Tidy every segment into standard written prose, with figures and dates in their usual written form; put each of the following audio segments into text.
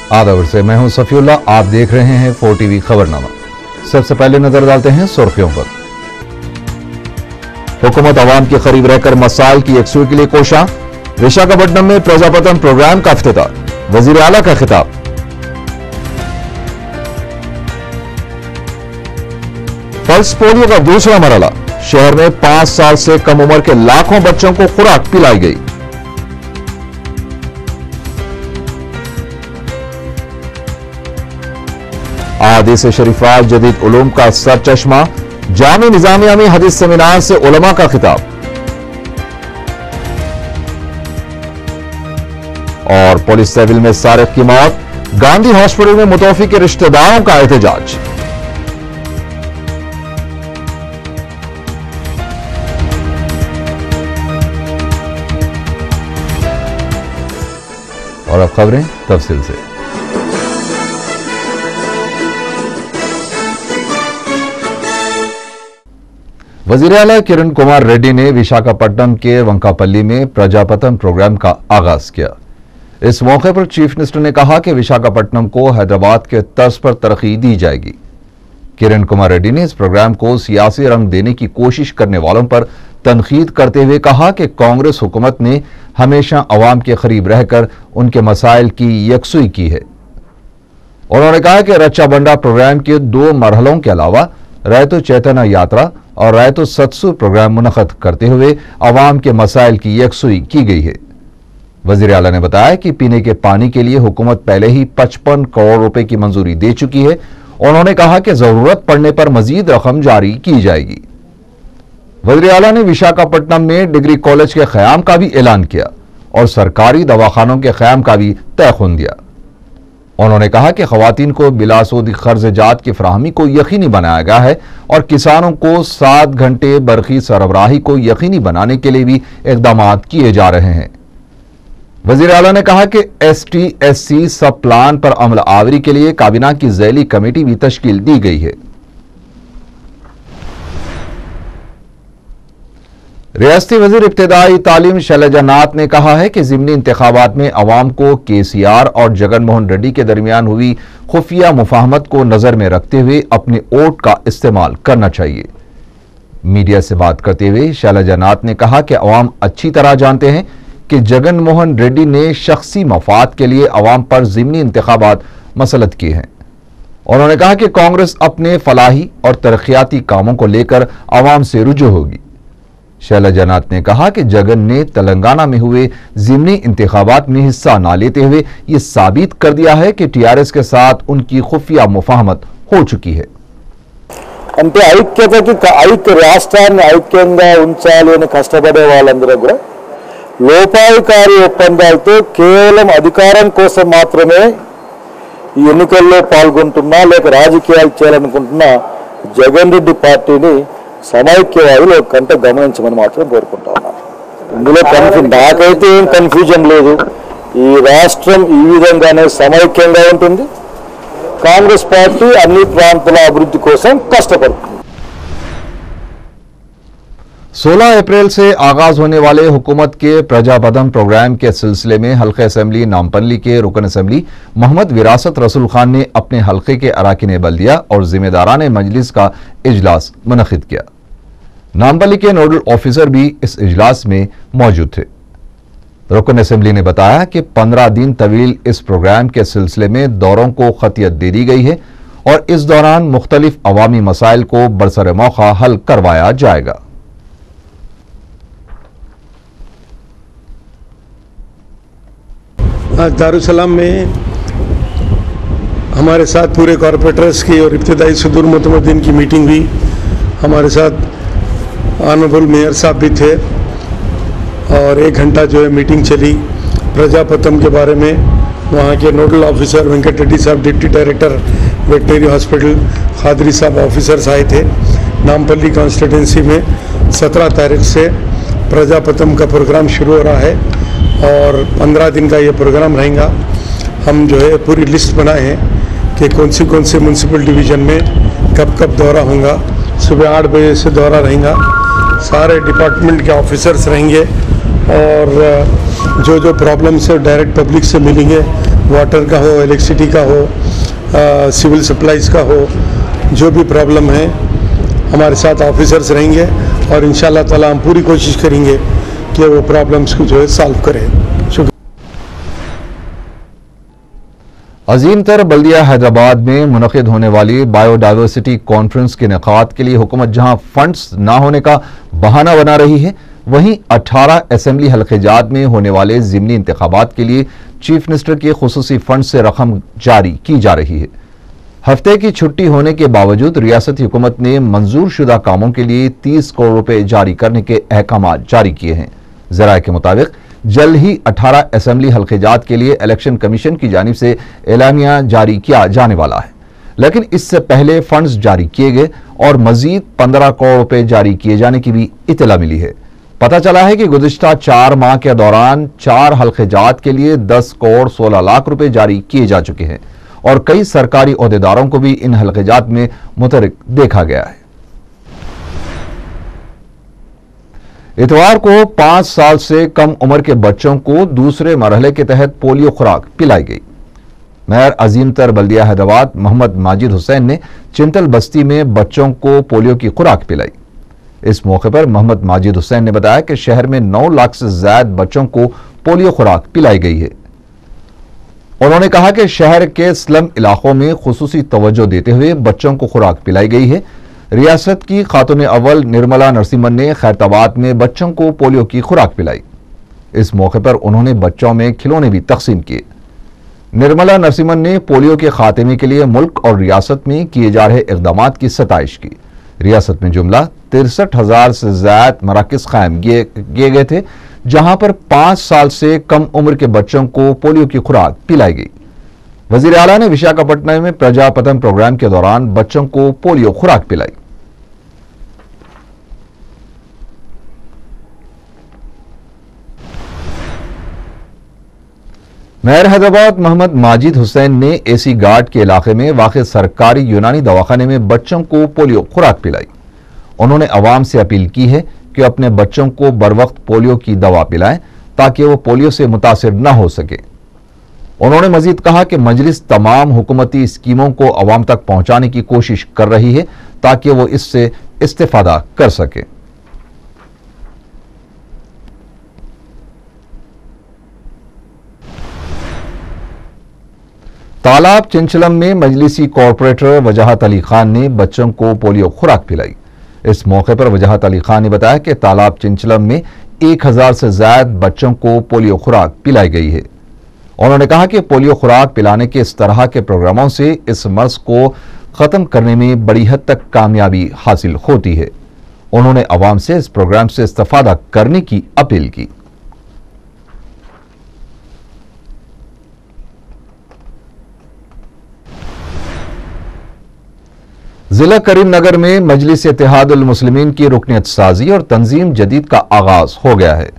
आदाब से मैं हूं सफीउल्लाह, आप देख रहे हैं 4 टीवी खबरनामा। सबसे पहले नजर डालते हैं सुर्खियों पर। हुकूमत अवाम के करीब रहकर मसाइल की यकसुई के लिए कोशा। विशाखापट्टनम में प्रजापतन प्रोग्राम का इफ्तिताह, वजीर आला का खिताब। पल्स पोलियो का दूसरा मरहला, शहर में 5 साल से कम उम्र के लाखों बच्चों को खुराक पिलाई गई। आदिस शरीफा जदीद उलूम का सरचश्मा, जामी निजामिया में हदीस सेमिनार से उलमा का खिताब। और पुलिस सिविल में सारिक की मौत, गांधी हॉस्पिटल में मुतवफी के रिश्तेदारों का एहतजाज। और अब खबरें तफसील से। वजीर आला किरण कुमार रेड्डी ने विशाखापट्टनम के वंकापल्ली में प्रजापतन प्रोग्राम का आगाज किया। इस मौके पर चीफ मिनिस्टर ने कहा कि विशाखापट्टनम को हैदराबाद के तर्ज पर तरक्की दी जाएगी। किरण कुमार रेड्डी ने इस प्रोग्राम को सियासी रंग देने की कोशिश करने वालों पर तनकीद करते हुए कहा कि कांग्रेस हुकूमत ने हमेशा अवाम के करीब रहकर उनके मसाइल की यकसुई की है। उन्होंने कहा कि रच्चा बंडा प्रोग्राम के 2 मरहलों के अलावा रैतो चैतन्य यात्रा और रैतो सत्सु प्रोग्राम मुनक़द करते हुए अवाम के मसाइल की यकसुई की गई है। वज़ीर आला ने बताया कि पीने के पानी के लिए हुकूमत पहले ही 55 करोड़ रुपए की मंजूरी दे चुकी है। उन्होंने कहा कि जरूरत पड़ने पर मजीद रकम जारी की जाएगी। वज़ीर आला ने विशाखापट्टनम में डिग्री कॉलेज के क़याम का भी ऐलान किया और सरकारी दवाखानों के क़याम का भी तयख़ुन दिया। उन्होंने कहा कि ख़वातीन को बिलासूद कर्ज़जात की फराहमी को यकीनी बनाया गया है और किसानों को 7 घंटे बरक़ी सरबराही को यकीनी बनाने के लिए भी इक़दाम किए जा रहे हैं। वज़ीर आला ने कहा कि ST-SC सब प्लान पर अमल आवरी के लिए काबीना की ज़ैली कमेटी भी तश्कील दी गई है। रियासती वज़ीर इब्तिदाई तालीम शैलजा नाथ ने कहा है कि ज़िमनी इंतखाबात में अवाम को KCR और जगन मोहन रेड्डी के दरमियान हुई खुफिया मुफाहमत को नज़र में रखते हुए अपने वोट का इस्तेमाल करना चाहिए। मीडिया से बात करते हुए शैलजा नाथ ने कहा कि अवाम अच्छी तरह जानते हैं कि जगन मोहन रेड्डी ने शख्सी मफाद के लिए अवाम पर ज़िमनी इंतखाबात मसलत किए हैं। उन्होंने कहा कि कांग्रेस अपने फलाही और तरक्याती कामों को लेकर अवाम से रुजू होगी। शैलजा नाथ ने कहा कि जगन ने तेलंगाना में हुए ज़िमनी इंतखाबात में हिस्सा न लेते हुए यह साबित कर दिया है कि TRS के साथ उनकी खुफिया मुफाहमत हो चुकी है। అంటే ఐక్య రాష్ట్రాన్ని ఐక్యంగా ఉంచాలి అని కష్టపడే వాళ్ళందరూ కూడా లోపాయికారి ఒప్పందాలతో కేవలం అధికారం కోసం మాత్రమే ఈ ఎన్నికల్లో పాల్గొంటున్నా లేక రాజకీయాలు చేయాలనుకుంటున్నా జగన్ రెడ్డి పార్టీని సమైక్యవాదులు ఒక గంట గమనించమని మాత్రం కోరుకుంటా ఉన్నాను। ఇందులో నాకైతే ఏం కన్ఫ్యూజన్ లేదు। ఈ రాష్ట్రం ఈ విధంగానే సమైక్యంగా ఉంటుంది। కాంగ్రెస్ పార్టీ అన్ని ప్రాంతాల అభివృద్ధి కోసం కష్టపడుతుంది। 16 अप्रैल से आगाज होने वाले हुकूमत के प्रजापतन प्रोग्राम के सिलसिले में हल्के असम्बली नामपल्ली के रुकन असम्बली मोहम्मद विरासत रसूल खान ने अपने हल्के के अराकीन बल्दिया और जिम्मेदारान मजलिस का इजलास मुनक़िद किया। नामपल्ली के नोडल ऑफिसर भी इस इजलास में मौजूद थे। रुकन असम्बली ने बताया कि 15 दिन तवील इस प्रोग्राम के सिलसिले में दौरों को खतियत दे दी गई है और इस दौरान मुख्तलिफ अवामी मसाइल को बरसर मौका हल करवाया जाएगा। आज दारुसलाम में हमारे साथ पूरे कॉरपोरेटर्स की और इब्तिदाई सदूर मुतमद्दीन की मीटिंग हुई। हमारे साथ ऑनरेबल मेयर साहब भी थे और 1 घंटा जो है मीटिंग चली प्रजापतन के बारे में। वहाँ के नोडल ऑफिसर वेंकट रेड्डी साहब, deputy director veterinary hospital Qadri साहब ऑफिसर्स आए थे। नामपल्ली कॉन्स्टिट्यूंसी में 17 तारीख से प्रजापतन का प्रोग्राम शुरू हो रहा है और 15 दिन का ये प्रोग्राम रहेगा। हम जो है पूरी लिस्ट बनाए हैं कि कौन सी म्यूनसिपल डिवीज़न में कब कब दौरा होगा। सुबह 8 बजे से दौरा रहेगा। सारे डिपार्टमेंट के ऑफिसर्स रहेंगे और जो प्रॉब्लम्स है डायरेक्ट पब्लिक से मिलेंगे, वाटर का हो, इलेक्ट्रिसिटी का हो, सिविल सप्लाईज का हो, जो भी प्रॉब्लम है हमारे साथ ऑफिसर्स रहेंगे और इंशाल्लाह ताला हम पूरी कोशिश करेंगे कि वो प्रॉब्लम्स को जो है सॉल्व करें। शुक्रिया। अजीम तर बल्दिया हैदराबाद में मुनक़िद होने वाली बायोडाइवर्सिटी कॉन्फ्रेंस के इनेकाद के लिए हुकूमत जहां फंड्स ना होने का बहाना बना रही है, वहीं 18 असेंबली हल्क़ेजात में होने वाले ज़िमनी इंतखाबात के लिए चीफ मिनिस्टर के खुसूसी फंड से रकम जारी की जा रही है। हफ्ते की छुट्टी होने के बावजूद रियासती हुकूमत ने मंजूर शुदा कामों के लिए 30 करोड़ रुपए जारी करने के अहकाम जारी किए हैं। ज़राए के मुताबिक जल्द ही 18 असेंबली हल्क़ेजात के लिए इलेक्शन कमीशन की जानिब से एलानिया जारी किया जाने वाला है, लेकिन इससे पहले फंड्स जारी किए गए और मजीद 15 करोड़ रुपए जारी किए जाने की भी इत्तला मिली है। पता चला है कि गुज़िश्ता 4 माह के दौरान 4 हल्क़ेजात के लिए 10 करोड़ 16 लाख रुपए जारी किए जा चुके हैं और कई सरकारी ओहदेदारों को भी इन हल्क़ेजात में मुतरक देखा गया है। इतवार को 5 साल से कम उम्र के बच्चों को दूसरे मरहले के तहत पोलियो खुराक पिलाई गई। मेयर अजीम तर बल्दिया हैदराबाद मोहम्मद माजिद हुसैन ने चिंतल बस्ती में बच्चों को पोलियो की खुराक पिलाई। इस मौके पर मोहम्मद माजिद हुसैन ने बताया कि शहर में 9 लाख से ज्यादा बच्चों को पोलियो खुराक पिलाई गई है। उन्होंने कहा कि शहर के स्लम इलाकों में खुसूसी तवज्जो देते हुए बच्चों को खुराक पिलाई गई है। रियासत की खातून अव्वल निर्मला नरसिम्हन ने खैरताबाद में बच्चों को पोलियो की खुराक पिलाई। इस मौके पर उन्होंने बच्चों में खिलौने भी तकसीम किए। निर्मला नरसिम्हन ने पोलियो के खात्मे के लिए मुल्क और रियासत में किए जा रहे इकदाम की सताइश की। रियासत में जुमला 63,000 से ज्यादा मराकज़ कायम किए गए थे, जहां पर 5 साल से कम उम्र के बच्चों को पोलियो की खुराक पिलाई गई। वजीर आला ने विशाखापट्टनम में प्रजापतन प्रोग्राम के दौरान बच्चों को पोलियो खुराक पिलाई। मेयर हैदराबाद मोहम्मद माजिद हुसैन ने एसी घाट के इलाके में वाक़ सरकारी यूनानी दवाखाने में बच्चों को पोलियो खुराक पिलाई। उन्होंने अवाम से अपील की है कि अपने बच्चों को बर वक्त पोलियो की दवा पिलाएं ताकि वो पोलियो से मुतासिर न हो सके। उन्होंने मजीद कहा कि मजलिस तमाम हुकूमती स्कीमों को अवाम तक पहुंचाने की कोशिश कर रही है ताकि वो इससे इस्तेफादा कर सके। तालाब चिंचलम में मजलिसी कॉरपोरेटर वजाहत अली खान ने बच्चों को पोलियो खुराक पिलाई। इस मौके पर वजाहत अली खान ने बताया कि तालाब चिंचलम में 1000 से ज्यादा बच्चों को पोलियो खुराक पिलाई गई है। उन्होंने कहा कि पोलियो खुराक पिलाने के इस तरह के प्रोग्रामों से इस मर्ज को खत्म करने में बड़ी हद तक कामयाबी हासिल होती है। उन्होंने अवाम से इस प्रोग्राम से इस्तेफादा करने की अपील की। जिला करीमनगर में मजलिस इत्तेहादुल मुस्लिमीन की रुकनियत साजी और तंजीम जदीद का आगाज हो गया है।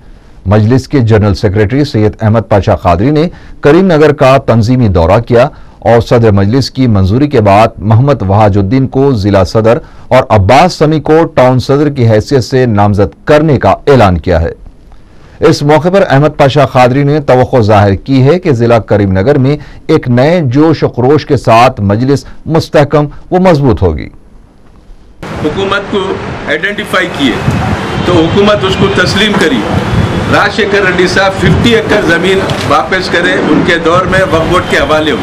मजलिस के जनरल सेक्रेटरी सैयद अहमद पाशा कादरी ने करीमनगर का तंजीमी दौरा किया और सदर मजलिस की मंजूरी के बाद मोहम्मद वहाजुद्दीन को जिला सदर और अब्बास समी को टाउन सदर की हैसियत से नामजद करने का ऐलान किया है। इस मौके पर अहमद पाशा कादरी ने तवक्को जाहिर की है कि जिला करीमनगर में एक नए जोश और खरोश के साथ मजलिस मुस्तहकम व मजबूत होगी। हुकूमत को आइडेंटिफाई किए तो हुकूमत उसको तस्लीम करी। राजशेखर रेड्डी साहब 50 एकड़ ज़मीन वापस करें, उनके दौर में वक्फ बोर्ड के हवाले हो।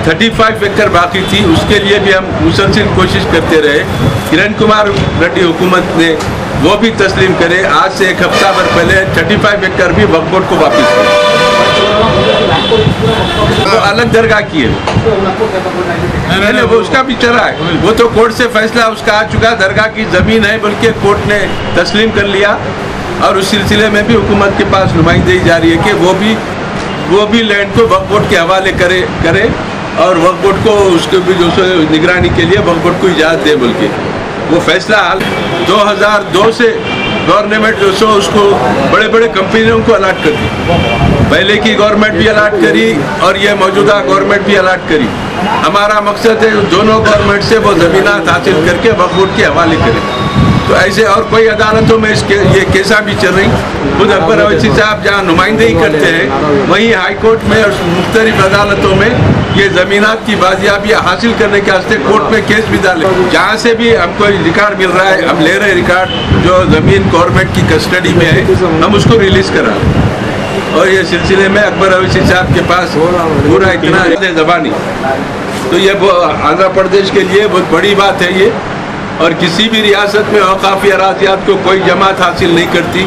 35 एकड़ बाकी थी, उसके लिए भी हम मुसलसिल कोशिश करते रहे। किरण कुमार रेड्डी हुकूमत ने वो भी तस्लीम करे। आज से एक हफ्ता भर पहले 35 एकड़ भी वक्फ बोर्ड को वापस करे। तो अलग दरगाह की है, मैंने वो उसका भी चला है, वो तो कोर्ट से फैसला उसका आ चुका। दरगाह की ज़मीन है बल्कि कोर्ट ने तस्लीम कर लिया और उस सिलसिले में भी हुकूमत के पास नुमाइंदगी जा रही है कि वो भी लैंड को वक्फ बोर्ड के हवाले करे और वक्फ बोर्ड को उसके भी जो निगरानी के लिए वक्फ बोर्ड को इजाज़त दे। बल्कि वो फैसला 2002 से गवर्नमेंट जो सो उसको बड़े बड़े कंपनियों को अलाट कर दी। पहले की गवर्नमेंट भी अलाट करी और ये मौजूदा गवर्नमेंट भी अलाट करी। हमारा मकसद है दोनों गवर्नमेंट से वो ज़मीनात हासिल करके वक्फ बोर्ड के हवाले करें। तो ऐसे और कोई अदालतों में ये केसा भी चल रही। खुद अकबर अवैसी साहब जहाँ नुमाइंदगी करते हैं वहीं हाई कोर्ट में और मुख्तलिफ अदालतों में ये ज़मीनात की बाजियाबी हासिल करने के वास्ते कोर्ट में केस भी डाले। जहाँ से भी हमको रिकॉर्ड मिल रहा है, हम ले रहे रिकॉर्ड जो ज़मीन गवर्नमेंट की कस्टडी में है, हम उसको रिलीज़ करा रहे हैं। और ये सिलसिले में अकबर अवैसी साहब के पास पूरा इतना ज़बानी, तो ये आंध्र प्रदेश के लिए बहुत बड़ी बात है ये। और किसी भी रियासत में औकाफी अराज़ियात को कोई जमात हासिल नहीं करती,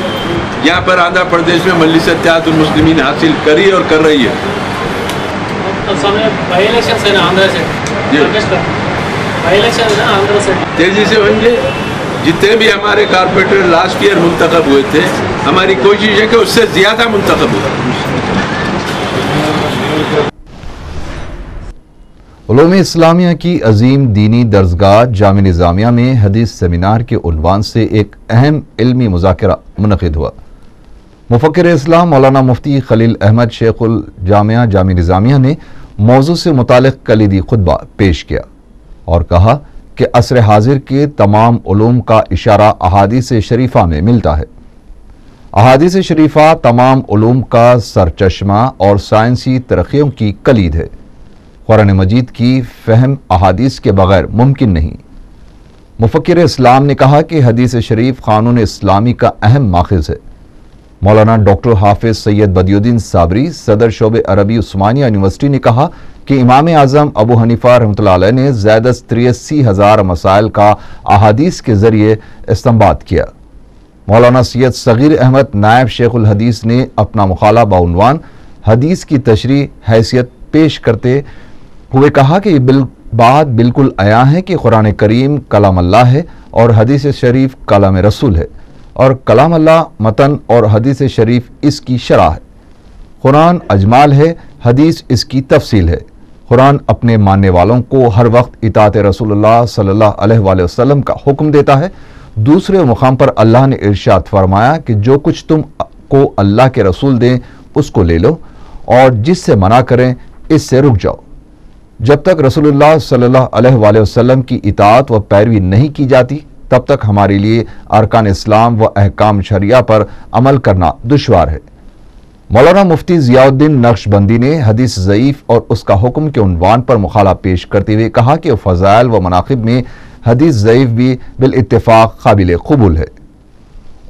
यहाँ पर आंध्र प्रदेश में मजलिस इत्तेहादुल मुस्लिमीन हासिल करी और कर रही है। तेजी से होंगे। जितने भी हमारे कारपोरेटर लास्ट ईयर मुंतखब हुए थे, हमारी कोशिश है कि उससे ज़्यादा मुंतखब हो। उलूम इस्लामिया की अजीम दीनी दर्सगाह जामे निज़ामिया में हदीस सेमिनार के उन्वान से एक अहम इल्मी मुज़ाकरा मुनक़िद हुआ। मुफ़क्किर इस्लाम मौलाना मुफ्ती खलील अहमद शेखुल जामिया जामे निज़ामिया ने मौजू से मुतालिक कलीदी खुतबा पेश किया और कहा कि असर हाजिर के तमाम उलूम का इशारा अहादीस शरीफा में मिलता है। अहादीस शरीफा तमाम उलूम का सरचश्मा और साइंसी तरक्कियों की कलीद है। कुरान मजीद की फ़हम अहादीस के बगैर मुमकिन नहीं। मुफ़क्किर इस्लाम ने कहा कि हदीस शरीफ क़ानून इस्लामी का अहम माखज़ है। मौलाना डॉक्टर हाफिज सैयद बदियुद्दीन साबरी सदर शोबे अरबी उस्मानिया यूनिवर्सिटी ने कहा कि इमाम आज़म अबू हनीफा रहमतुल्लाह अलैह ने ज़्यादा 83,000 मसाइल का अहादीस के ज़रिए इस्तिंबात किया। मौलाना सैयद सगीर अहमद नायब शेखुल हदीस ने अपना मुकाला बाउनवान हदीस की तशरीह हैसियत पेश करते हुए कहा कि बात बिल्कुल आया है कि कुरान करीम कलाम अल्लाह है और हदीस शरीफ कलाम रसूल है, और कलाम अल्लाह मतन और हदीस शरीफ इसकी शरह है। कुरान अजमाल है, हदीस इसकी तफसील है। कुरान अपने मानने वालों को हर वक्त इताअत रसूलुल्लाह सल्लल्लाहु अलैहि वसल्लम का हुक्म देता है। दूसरे मुकाम पर अल्लाह ने इरशाद फरमाया कि जो कुछ तुम को अल्लाह के रसूल दें उसको ले लो, और जिससे मना करें इससे रुक जाओ। जब तक रसूलुल्लाह सल्लल्लाहु अलैहि वसल्लम की इताअत व पैरवी नहीं की जाती तब तक हमारे लिए अरकान इस्लाम व अहकाम शरिया पर अमल करना दुश्वार है। मौलाना मुफ्ती ज़ियाउद्दीन नक्शबंदी ने हदीस ज़ईफ़ और उसका हुक्म के उन्वान पर मुखाला पेश करते हुए कहा कि फ़ज़ाइल व मनाक़िब में हदीस ज़ईफ़ भी बिल इत्तिफ़ाक़ काबिल क़बूल है।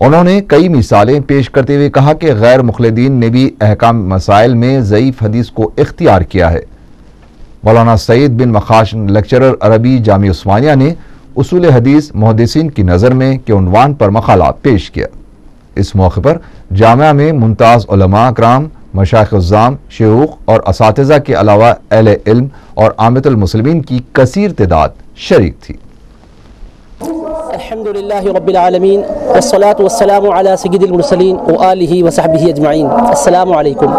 उन्होंने कई मिसालें पेश करते हुए कहा कि गैर मुख़लिदीन ने भी अहकाम मसाइल में ज़ईफ़ हदीस को इख्तियार किया है। मौलाना सईद बिन मखाशन लेक्चरर अरबी जामिया उस्मानिया ने उसूल हदीस मुहद्दिसीन की नज़र में के उन्वान पर मकाला पेश किया। इस मौके पर जामिया में मुमताज़ उलमा इकराम, मशाइख़-उज़्ज़ाम, शयूख़ और असातिज़ा के अलावा अहले इल्म और आमतुल मुस्लिमीन की कसीर तादाद शरीक थी। अल्हम्दुलिल्लाहि रब्बिल आलमीन वस्सलातु वस्सलामु अला सय्यिदिल मुरसलीन व आलिहि व सहबिहि अजमाइन। अस्सलामु अलैकुम।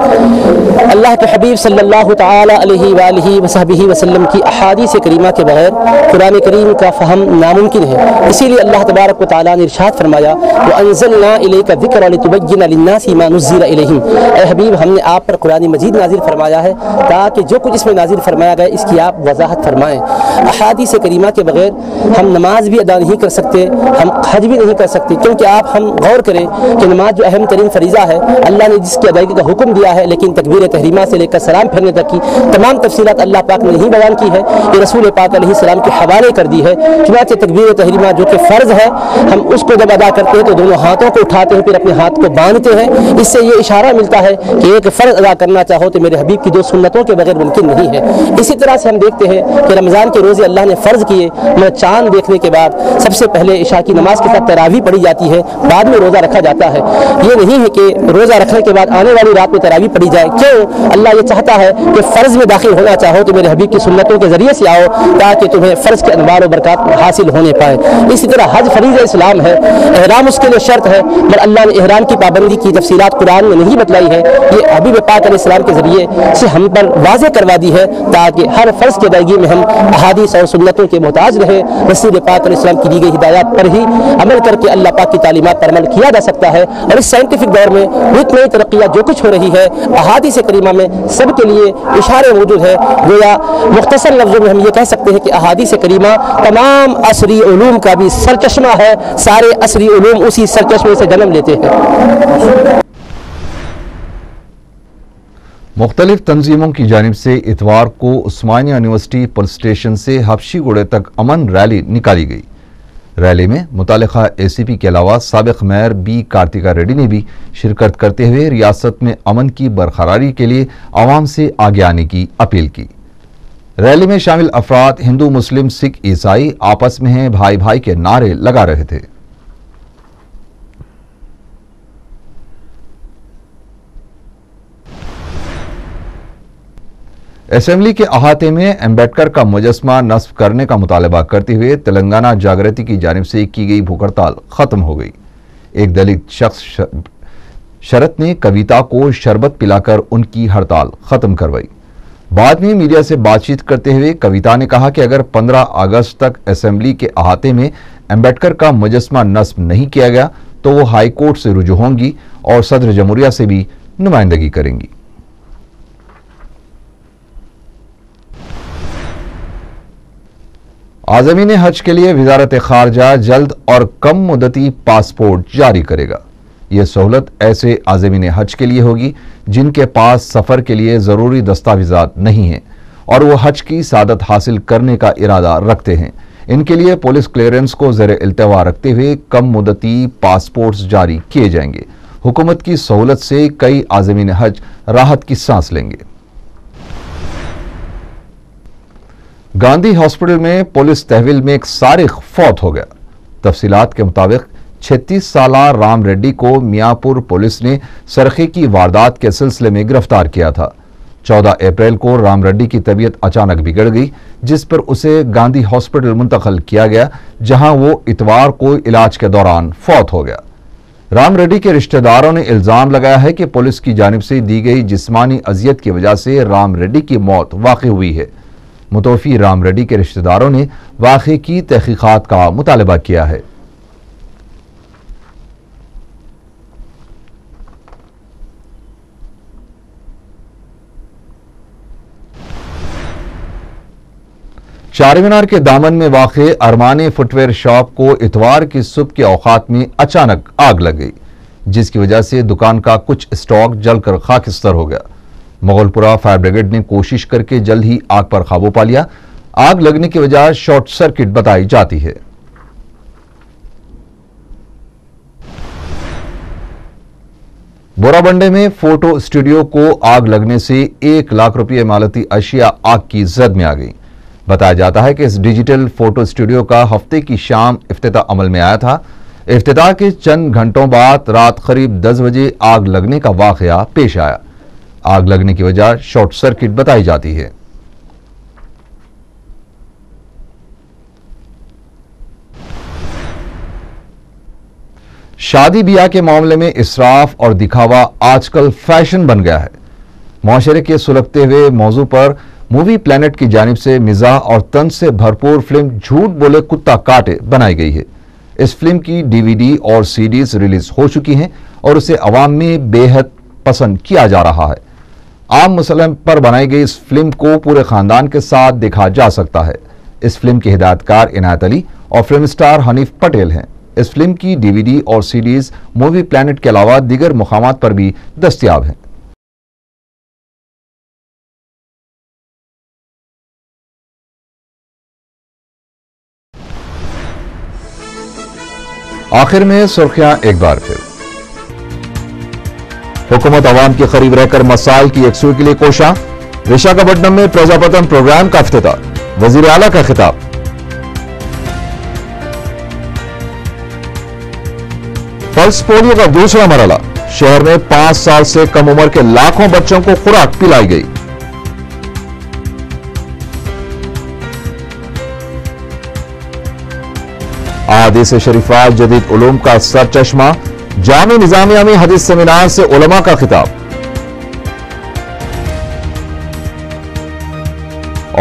अल्लाह के हबीब सल्लल्लाहु तआला अलैहि व आलिहि व सहबिहि वसल्लम की अहादीस करीमा के बगैर कुरान करीम का फ़हम नामुमकिन है। इसीलिए अल्लाह तबारक व तआला ने इरशाद फरमाया व अंज़लना इलैका ज़िक्रा लितुबय्यिना लिन्नासि मा नुज़्ज़िला इलैहिम। ऐ हबीब, हमने आप पर कुरान मजीद नाजिल फरमाया है ताकि जो कुछ इसमें नाजिल फरमाया गया इसकी आप वजाहत फरमाएँ। अहादीस करीमा के बगैर हम नमाज भी अदा नहीं कर सकते, हम हज भी नहीं कर सकते, क्योंकि हम गौर करें कि नमाज जो अहम तरीन फरीज़ा है, अल्लाह ने जिसकी अदायगी का हुक्म दिया है, लेकिन तकबीर तहरीमा से लेकर सलाम फेरने तक की तमाम तफसीलात अल्लाह पाक ने नहीं बयान की है, ये रसूल पाक अलैहिस्सलाम के हवाले कर दी है। चुनांचे तकबीर तहरीमा जो कि फ़र्ज़ है, हम उसको जब अदा करते हैं तो दोनों हाथों को उठाते हैं, फिर अपने हाथ को बांधते हैं। इससे ये इशारा मिलता है कि एक फ़र्ज़ अदा करना चाहो तो मेरे हबीब की दो सुन्नतों के बगैर मुमकिन नहीं है। इसी तरह से हम देखते हैं कि रमज़ान के रोज़े अल्लाह ने फ़र्ज़ किए, मतलब चाँद देखने के बाद सबसे पहले इशा की नमाज के साथ तरावी पढ़ी जाती है, बाद में रोज़ा रखा जाता है। ये नहीं है कि रोज़ा रखने के बाद आने वाली रात में तरावी पढ़ी जाए। क्यों? अल्लाह ये चाहता है कि फ़र्ज़ में दाखिल होना चाहो तो मेरे हबीब की सुन्नतों के ज़रिए से आओ, ताकि तुम्हें फ़र्ज़ के अनवार और बरक़ात हासिल होने पाए। इसी तरह हज फ़रीज़ा इस्लाम है, एहराम उसके लिए शर्त है, मगर अल्लाह ने एहराम की पाबंदी की तफसीलात कुरान में नहीं बतलाई है। ये हबीब पाक अलैहिस्सलाम के ज़रिए से हम पर वाज़ेह करवा दी है, ताकि हर फ़र्ज़ की अदायगी में हम अहादीस और सुन्नतों के मोहताज रहे। रसूल पाक अलैहिस्सलाम की दी गई हिदायत पर ही अमल करके अल्लाह अल्लाह पाक की तालीमात पर अमल किया जा सकता है। और इस साइंटिफिक दौर में नई तरक्कियाँ जो कुछ हो रही है, अहादीस करीमा में सबके लिए इशारे मौजूद है। गोया मुख्तसर लफ्ज़ों में हम ये कह सकते हैं कि अहादीस करीमा तमाम असरी उलूम का भी सरचश्मा है। सारे असरी उलूम उसी सरचश्मे से जन्म लेते हैं। मुख्तलिफ तंजीमों की जानिब से इतवार को उस्मानिया यूनिवर्सिटी पुलिस स्टेशन से हबशी गुड़े तक अमन रैली निकाली गई। रैली में मुतालिका ACP के अलावा साबिक मेयर B कार्तिका रेड्डी ने भी शिरकत करते हुए रियासत में अमन की बरकरारी के लिए आवाम से आगे आने की अपील की। रैली में शामिल अफराद हिंदू, मुस्लिम, सिख, ईसाई आपस में हैं, भाई भाई के नारे लगा रहे थे। असेंबली के अहाते में अम्बेडकर का मुजस्मा नस्ब करने का मुतालबा करते हुए तेलंगाना जागृति की जानिब से की गई भूख हड़ताल खत्म हो गई। एक दलित शख्स शरत ने कविता को शरबत पिलाकर उनकी हड़ताल खत्म करवाई। बाद में मीडिया से बातचीत करते हुए कविता ने कहा कि अगर 15 अगस्त तक असेंबली के अहाते में अम्बेडकर का मुजस्मा नस्ब नहीं किया गया तो वो हाई कोर्ट से रुजू होंगी और सदर जमहूरिया से भी नुमाइंदगी करेंगी। आज़मीन हज के लिए वज़ारत ख़ारजा जल्द और कम मुद्दती पासपोर्ट जारी करेगा। यह सहूलत ऐसे आज़मीन हज के लिए होगी जिनके पास सफ़र के लिए ज़रूरी दस्तावेज़ात नहीं हैं और वो हज की सादत हासिल करने का इरादा रखते हैं। इनके लिए पुलिस क्लियरेंस को ज़ेर इल्तवा रखते हुए कम मुद्दती पासपोर्ट्स जारी किए जाएंगे। हुकूमत की सहूलत से कई आज़मीन हज राहत की सांस लेंगे। गांधी हॉस्पिटल में पुलिस तहवील में एक सारिक फौत हो गया। तफसीलात के मुताबिक 36 साला राम रेड्डी को मियाँपुर पुलिस ने सरखे की वारदात के सिलसिले में गिरफ्तार किया था। 14 अप्रैल को राम रेड्डी की तबीयत अचानक बिगड़ गई, जिस पर उसे गांधी हॉस्पिटल मुंतकिल किया गया, जहां वो इतवार को इलाज के दौरान फौत हो गया। राम रेड्डी के रिश्तेदारों ने इल्जाम लगाया है कि पुलिस की जानिब से दी गई जिस्मानी अजियत की वजह से राम रेड्डी की मौत वाक़ई हुई है। मुतवफ़ी राम रेड्डी के रिश्तेदारों ने वाक़े की तहक़ीक़ात का मुतालबा किया है। चारमीनार के दामन में वाक़े अरमानी फुटवेयर शॉप को इतवार की सुबह के औकात में अचानक आग लग गई, जिसकी वजह से दुकान का कुछ स्टॉक जलकर खाकिस्तर हो गया। मुगलपुरा फायर ब्रिगेड ने कोशिश करके जल्द ही आग पर काबू पा लिया। आग लगने की वजह शॉर्ट सर्किट बताई जाती है। बोराबंडे में फोटो स्टूडियो को आग लगने से 1 लाख रुपये मालती अशिया आग की जद में आ गई। बताया जाता है कि इस डिजिटल फोटो स्टूडियो का हफ्ते की शाम इफ्तिताह अमल में आया था। इफ्तिताह के चंद घंटों बाद रात करीब 10 बजे आग लगने का वाकया पेश आया। आग लगने की वजह शॉर्ट सर्किट बताई जाती है। शादी ब्याह के मामले में इसराफ और दिखावा आजकल फैशन बन गया है। मुआशरे के सुलगते हुए मौजू पर मूवी प्लैनेट की जानिब से मिजाह और तंज से भरपूर फिल्म झूठ बोले कुत्ता काटे बनाई गई है। इस फिल्म की DVD और CDs रिलीज हो चुकी हैं और उसे अवाम में बेहद पसंद किया जा रहा है। आम मसलन पर बनाई गई इस फिल्म को पूरे खानदान के साथ देखा जा सकता है। इस फिल्म के हिदायतकार इनायत अली और फिल्म स्टार हनीफ पटेल हैं। इस फिल्म की DVD और CDs मूवी प्लैनेट के अलावा दीगर मुकामात पर भी दस्तयाब हैं। आखिर में सुर्खियां एक बार फिर। हुकूमत अवाम के करीब रहकर मसाइल की यकसूई के लिए कोशा। विशाखापट्टनम में प्रजापतन प्रोग्राम का इफ्तिताह, वजीर आला का खिताब। पल्स पोलियो का दूसरा मरहला, शहर में 5 साल से कम उम्र के लाखों बच्चों को खुराक पिलाई गई। आदिस शरीफा जदीद उलूम का सरचश्मा, जामी निजामिया में हदीस सेमिनार से उलमा का खिताब।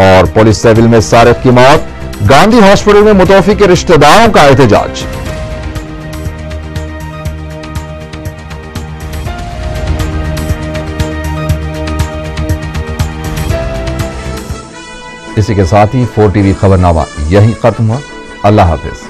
और पुलिस तहवील में सारिक की मौत, गांधी हॉस्पिटल में मुतवफ़ी के रिश्तेदारों का एहतजाज। इसी के साथ ही 4 TV खबरनामा यहीं खत्म हुआ। अल्लाह हाफिज।